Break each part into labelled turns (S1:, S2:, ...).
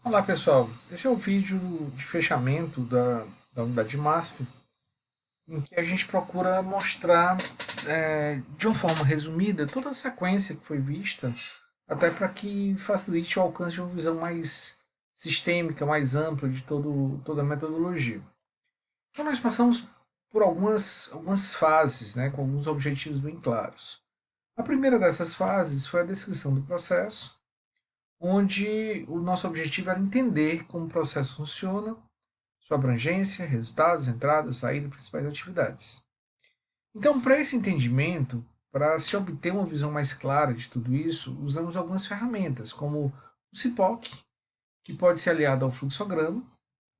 S1: Olá pessoal, esse é o vídeo de fechamento da unidade MASP, em que a gente procura mostrar de uma forma resumida toda a sequência que foi vista, até para que facilite o alcance de uma visão mais sistêmica, mais ampla de toda a metodologia. Então nós passamos por algumas fases, né, com alguns objetivos bem claros. A primeira dessas fases foi a descrição do processo, onde o nosso objetivo era entender como o processo funciona, sua abrangência, resultados, entradas, saídas e principais atividades. Então, para esse entendimento, para se obter uma visão mais clara de tudo isso, usamos algumas ferramentas, como o CIPOC, que pode ser aliado ao fluxograma.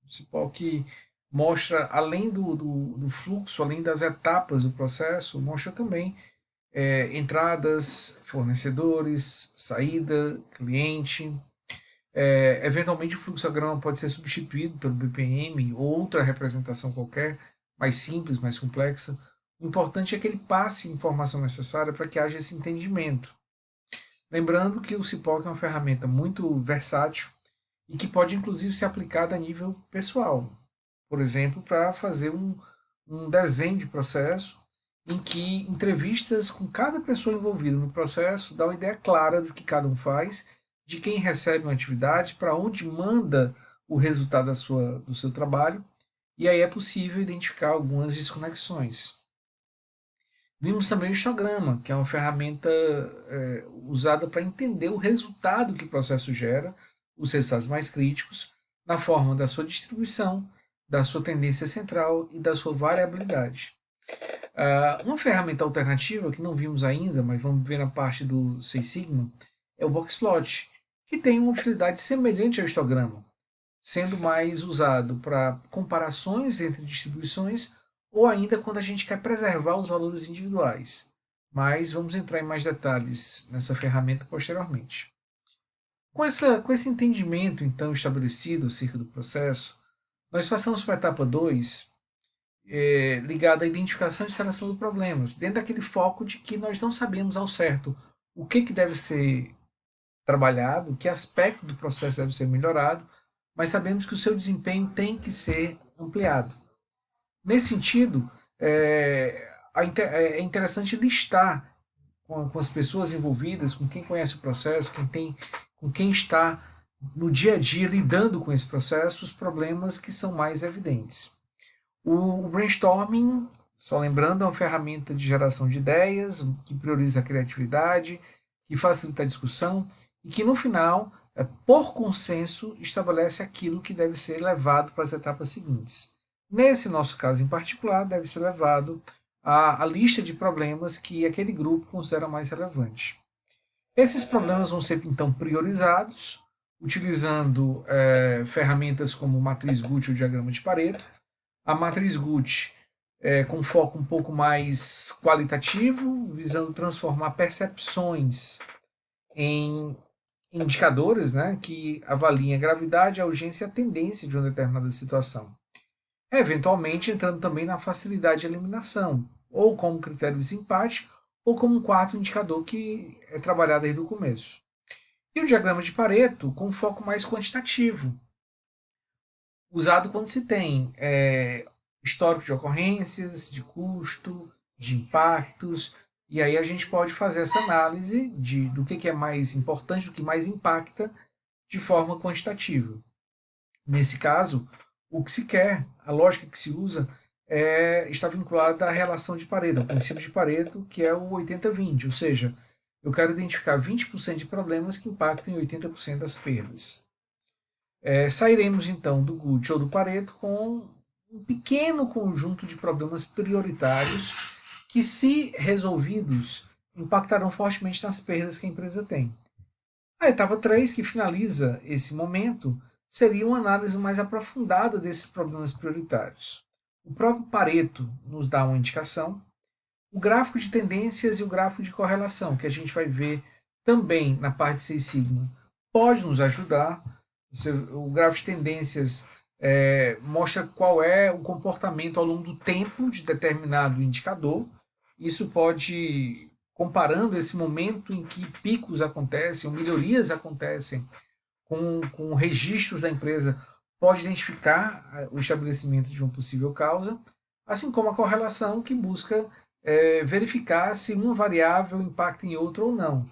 S1: O CIPOC mostra, além do fluxo, além das etapas do processo, mostra também entradas, fornecedores, saída, cliente. Eventualmente, o fluxograma pode ser substituído pelo BPM ou outra representação qualquer, mais simples, mais complexa. O importante é que ele passe a informação necessária para que haja esse entendimento. Lembrando que o CIPOC é uma ferramenta muito versátil e que pode inclusive ser aplicada a nível pessoal. Por exemplo, para fazer um desenho de processo em que entrevistas com cada pessoa envolvida no processo dá uma ideia clara do que cada um faz, de quem recebe uma atividade, para onde manda o resultado do seu trabalho, e aí é possível identificar algumas desconexões. Vimos também o histograma, que é uma ferramenta usada para entender o resultado que o processo gera, os resultados mais críticos, na forma da sua distribuição, da sua tendência central e da sua variabilidade. Uma ferramenta alternativa que não vimos ainda, mas vamos ver na parte do Six Sigma, é o Boxplot, que tem uma utilidade semelhante ao histograma, sendo mais usado para comparações entre distribuições ou ainda quando a gente quer preservar os valores individuais. Mas vamos entrar em mais detalhes nessa ferramenta posteriormente. Com esse entendimento então estabelecido acerca do processo, nós passamos para a etapa 2, ligada à identificação e seleção de problemas, dentro daquele foco de que nós não sabemos ao certo o que deve ser trabalhado, que aspecto do processo deve ser melhorado, mas sabemos que o seu desempenho tem que ser ampliado. Nesse sentido, é interessante listar com as pessoas envolvidas, com quem conhece o processo, com quem está no dia a dia lidando com esse processo, os problemas que são mais evidentes. O brainstorming, só lembrando, é uma ferramenta de geração de ideias, que prioriza a criatividade, que facilita a discussão e que, no final, por consenso, estabelece aquilo que deve ser levado para as etapas seguintes. Nesse nosso caso em particular, deve ser levado a lista de problemas que aquele grupo considera mais relevante. Esses problemas vão ser, então, priorizados, utilizando ferramentas como matriz Gucci ou diagrama de Pareto. A matriz Gucci com foco um pouco mais qualitativo, visando transformar percepções em indicadores, né, que avaliem a gravidade, a urgência e a tendência de uma determinada situação. Eventualmente entrando também na facilidade de eliminação, ou como critério de desempate, ou como um quarto indicador que é trabalhado desde o começo. E o diagrama de Pareto com foco mais quantitativo, usado quando se tem histórico de ocorrências, de custo, de impactos, e aí a gente pode fazer essa análise do que é mais importante, do que mais impacta de forma quantitativa. Nesse caso, o que se quer, a lógica que se usa, está vinculada à relação de Pareto, ao princípio de Pareto, que é o 80-20, ou seja, eu quero identificar 20% de problemas que impactam em 80% das perdas. Sairemos então do Gucci ou do Pareto com um pequeno conjunto de problemas prioritários que, se resolvidos, impactarão fortemente nas perdas que a empresa tem. A etapa 3, que finaliza esse momento, seria uma análise mais aprofundada desses problemas prioritários. O próprio Pareto nos dá uma indicação, o gráfico de tendências e o gráfico de correlação, que a gente vai ver também na parte 6 sigma, pode nos ajudar. O gráfico de tendências mostra qual é o comportamento ao longo do tempo de determinado indicador. Isso pode, comparando esse momento em que picos acontecem ou melhorias acontecem com registros da empresa, pode identificar o estabelecimento de uma possível causa, assim como a correlação, que busca verificar se uma variável impacta em outra ou não.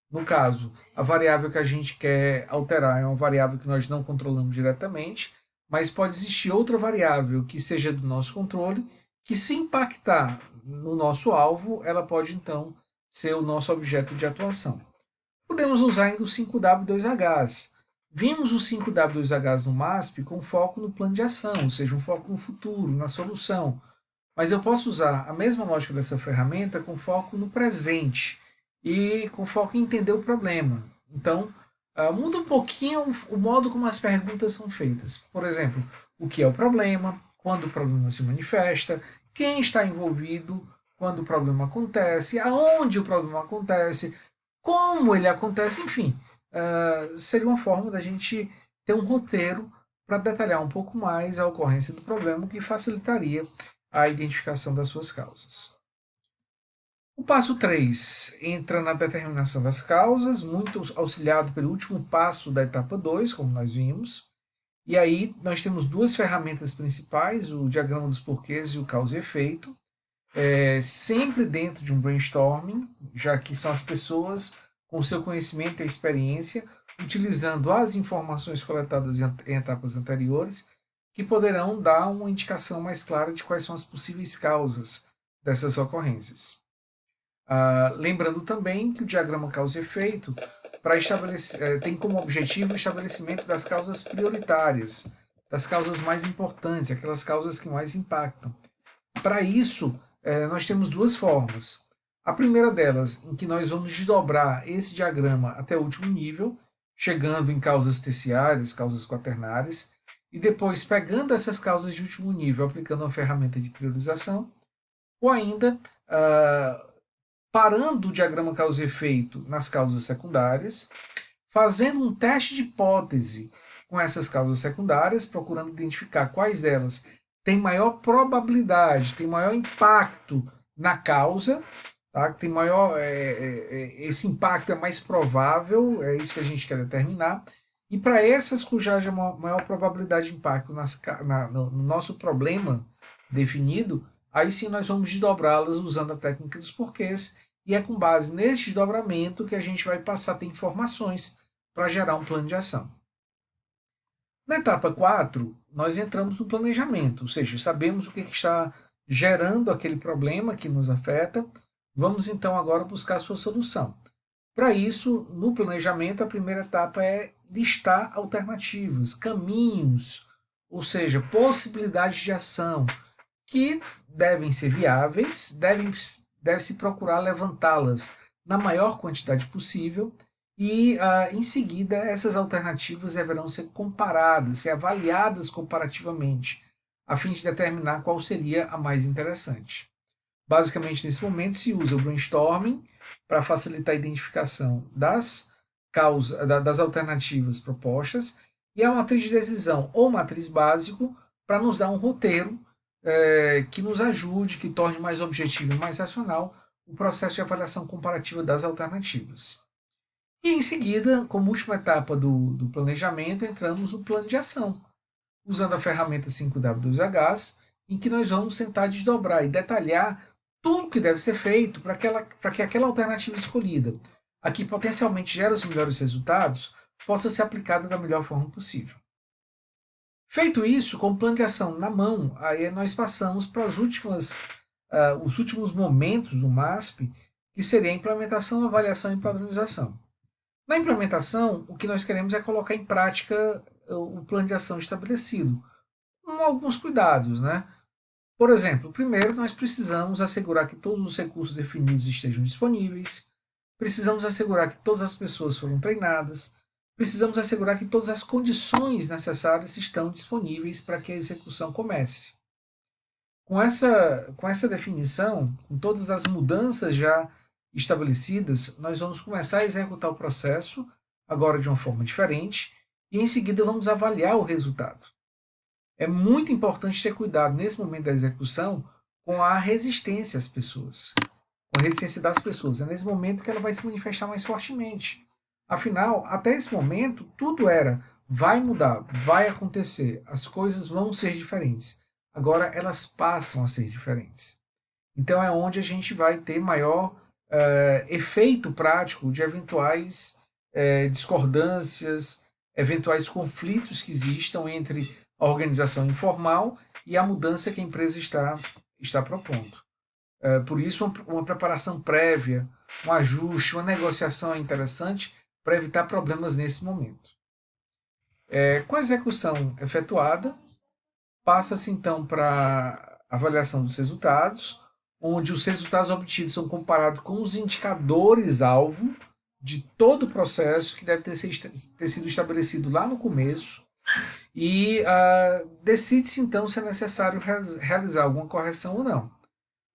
S1: No caso, a variável que a gente quer alterar é uma variável que nós não controlamos diretamente, mas pode existir outra variável que seja do nosso controle, que, se impactar no nosso alvo, ela pode então ser o nosso objeto de atuação. Podemos usar ainda o 5W2Hs. Vimos o 5W2Hs no MASP com foco no plano de ação, ou seja, um foco no futuro, na solução. Mas eu posso usar a mesma lógica dessa ferramenta com foco no presente e com foco em entender o problema. Então, muda um pouquinho o modo como as perguntas são feitas. Por exemplo, o que é o problema, quando o problema se manifesta, quem está envolvido quando o problema acontece, aonde o problema acontece, como ele acontece, enfim. Seria uma forma da gente ter um roteiro para detalhar um pouco mais a ocorrência do problema, o que facilitaria a identificação das suas causas. O passo 3 entra na determinação das causas, muito auxiliado pelo último passo da etapa 2, como nós vimos. E aí nós temos duas ferramentas principais, o diagrama dos porquês e o causa e efeito, sempre dentro de um brainstorming, já que são as pessoas com seu conhecimento e experiência, utilizando as informações coletadas em etapas anteriores, que poderão dar uma indicação mais clara de quais são as possíveis causas dessas ocorrências. Lembrando também que o diagrama causa e efeito tem como objetivo o estabelecimento das causas prioritárias, das causas mais importantes, aquelas causas que mais impactam. Para isso, nós temos duas formas. A primeira delas, em que nós vamos desdobrar esse diagrama até o último nível, chegando em causas terciárias, causas quaternárias, e depois pegando essas causas de último nível, aplicando uma ferramenta de priorização, ou ainda parando o diagrama causa e efeito nas causas secundárias, fazendo um teste de hipótese com essas causas secundárias, procurando identificar quais delas têm maior probabilidade, têm maior impacto na causa, tá? Que tem maior, esse impacto é mais provável, é isso que a gente quer determinar. E para essas cuja haja maior probabilidade de impacto no nosso problema definido, aí sim nós vamos desdobrá-las usando a técnica dos porquês, e é com base nesse desdobramento que a gente vai passar a ter informações para gerar um plano de ação. Na etapa 4, nós entramos no planejamento, ou seja, sabemos o que está gerando aquele problema que nos afeta, vamos então agora buscar a sua solução. Para isso, no planejamento, a primeira etapa é listar alternativas, caminhos, ou seja, possibilidades de ação, que devem ser viáveis, deve-se procurar levantá-las na maior quantidade possível e, em seguida, essas alternativas deverão ser comparadas, ser avaliadas comparativamente, a fim de determinar qual seria a mais interessante. Basicamente, nesse momento, se usa o brainstorming para facilitar a identificação das alternativas propostas, e a matriz de decisão ou matriz básico para nos dar um roteiro que nos ajude, que torne mais objetivo e mais racional o processo de avaliação comparativa das alternativas. E em seguida, como última etapa do planejamento, entramos no plano de ação, usando a ferramenta 5W2Hs, em que nós vamos tentar desdobrar e detalhar tudo o que deve ser feito para que aquela alternativa escolhida, a que potencialmente gera os melhores resultados, possa ser aplicada da melhor forma possível. Feito isso, com o plano de ação na mão, aí nós passamos para os últimos momentos do MASP, que seria a implementação, avaliação e padronização. Na implementação, o que nós queremos é colocar em prática o plano de ação estabelecido, com alguns cuidados, né? Por exemplo, primeiro nós precisamos assegurar que todos os recursos definidos estejam disponíveis, precisamos assegurar que todas as pessoas foram treinadas, precisamos assegurar que todas as condições necessárias estão disponíveis para que a execução comece. Com essa definição, com todas as mudanças já estabelecidas, nós vamos começar a executar o processo, agora de uma forma diferente, e em seguida vamos avaliar o resultado. É muito importante ter cuidado nesse momento da execução com a resistência às pessoas, com a resistência das pessoas. É nesse momento que ela vai se manifestar mais fortemente. Afinal, até esse momento, tudo era vai mudar, vai acontecer, as coisas vão ser diferentes. Agora elas passam a ser diferentes. Então é onde a gente vai ter maior efeito prático de eventuais discordâncias, eventuais conflitos que existam entre a organização informal e a mudança que a empresa está propondo. Por isso, uma preparação prévia, um ajuste, uma negociação é interessante para evitar problemas nesse momento. Com a execução efetuada, passa-se então para a avaliação dos resultados, onde os resultados obtidos são comparados com os indicadores-alvo de todo o processo que deve ter sido estabelecido lá no começo, e decide-se então se é necessário realizar alguma correção ou não.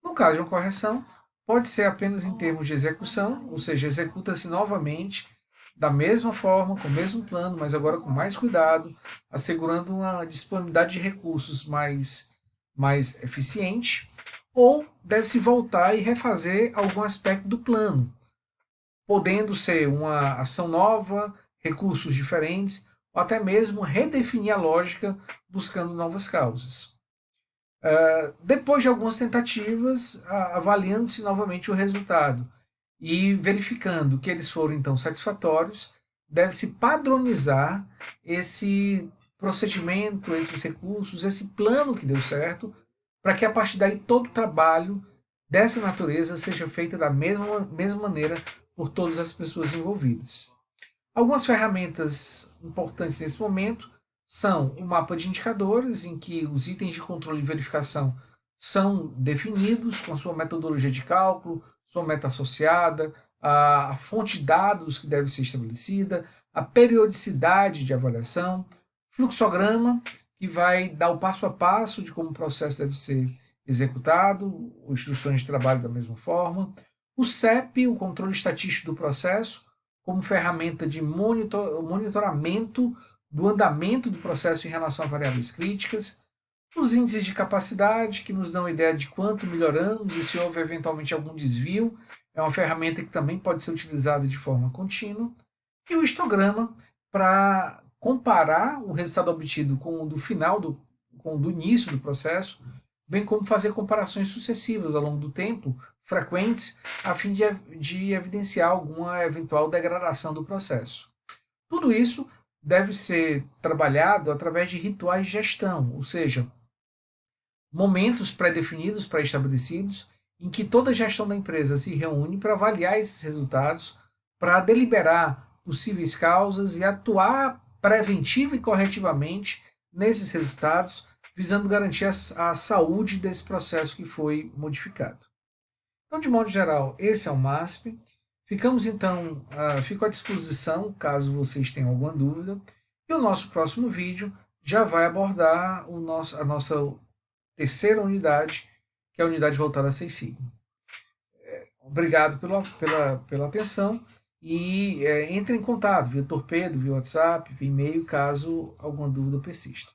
S1: No caso de uma correção, pode ser apenas em termos de execução, ou seja, executa-se novamente da mesma forma, com o mesmo plano, mas agora com mais cuidado, assegurando uma disponibilidade de recursos mais eficiente, ou deve-se voltar e refazer algum aspecto do plano, podendo ser uma ação nova, recursos diferentes, ou até mesmo redefinir a lógica buscando novas causas. Depois de algumas tentativas, avaliando-se novamente o resultado e verificando que eles foram então satisfatórios, deve-se padronizar esse procedimento, esses recursos, esse plano que deu certo, para que a partir daí todo o trabalho dessa natureza seja feito da mesma maneira por todas as pessoas envolvidas. Algumas ferramentas importantes nesse momento são o mapa de indicadores, em que os itens de controle e verificação são definidos com a sua metodologia de cálculo, sua meta associada, a fonte de dados que deve ser estabelecida, a periodicidade de avaliação, fluxograma, que vai dar o passo a passo de como o processo deve ser executado, instruções de trabalho da mesma forma, o CEP, o controle estatístico do processo, como ferramenta de monitoramento do andamento do processo em relação a variáveis críticas, os índices de capacidade, que nos dão ideia de quanto melhoramos e se houve eventualmente algum desvio, é uma ferramenta que também pode ser utilizada de forma contínua, e o histograma, para comparar o resultado obtido com o do final, com o do início do processo, bem como fazer comparações sucessivas ao longo do tempo, frequentes, a fim de evidenciar alguma eventual degradação do processo. Tudo isso deve ser trabalhado através de rituais de gestão, ou seja, momentos pré-definidos, pré-estabelecidos, em que toda a gestão da empresa se reúne para avaliar esses resultados, para deliberar possíveis causas e atuar preventiva e corretivamente nesses resultados, visando garantir a saúde desse processo que foi modificado. Então, de modo geral, esse é o MASP. Ficamos então, fico à disposição caso vocês tenham alguma dúvida. E o nosso próximo vídeo já vai abordar a nossa terceira unidade, que é a unidade voltada a 6 sigma. Obrigado pela atenção e entre em contato via torpedo, via WhatsApp, via e-mail, caso alguma dúvida persista.